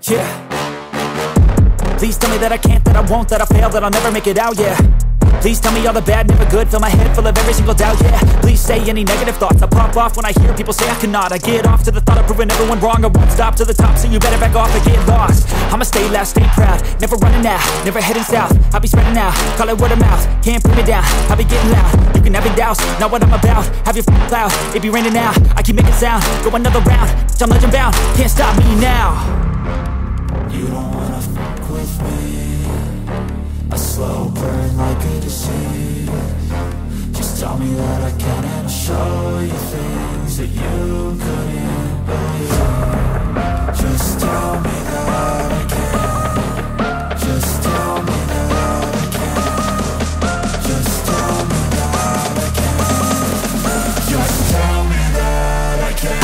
Yeah. Please tell me that I can't, that I won't, that I fail, that I'll never make it out, yeah. Please tell me all the bad, never good, fill my head full of every single doubt, yeah. Please say any negative thoughts, I pop off when I hear people say I cannot. I get off to the thought of proving everyone wrong, I won't stop to the top, so you better back off and get lost. I'ma stay loud, stay proud, never running out, never heading south. I'll be spreading out, call it word of mouth, can't put me down, I'll be getting loud. You can have your doubts, not what I'm about, have your cloud, it be raining now. I keep making sound, go another round, I'm legend bound, can't stop me now. You don't wanna fuck with me, a slow burn like a disease. Just tell me that I can and I'll show you things that you couldn't believe. Just tell me that I can. Just tell me that I can. Just tell me that I can. Just tell me that I can.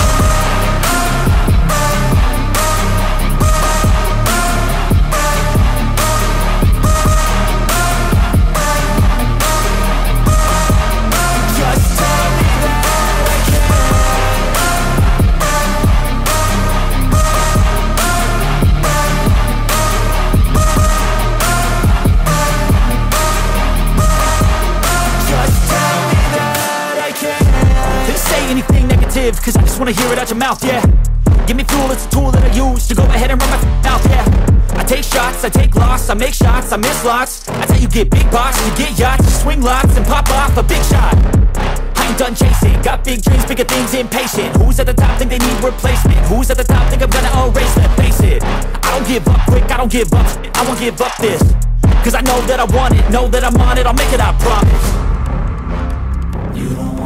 Cause I just wanna hear it out your mouth, yeah. Give me fuel, it's a tool that I use to go ahead and run my mouth, yeah. I take shots, I take loss, I make shots, I miss lots. That's how you get big box, you get yachts, you swing lots and pop off a big shot. I ain't done chasing, got big dreams, bigger things, impatient. Who's at the top think they need replacement? Who's at the top think I'm gonna erase, let's face it. I don't give up quick, I don't give up, I won't give up this. Cause I know that I want it, know that I'm on it, I'll make it, I promise. You don't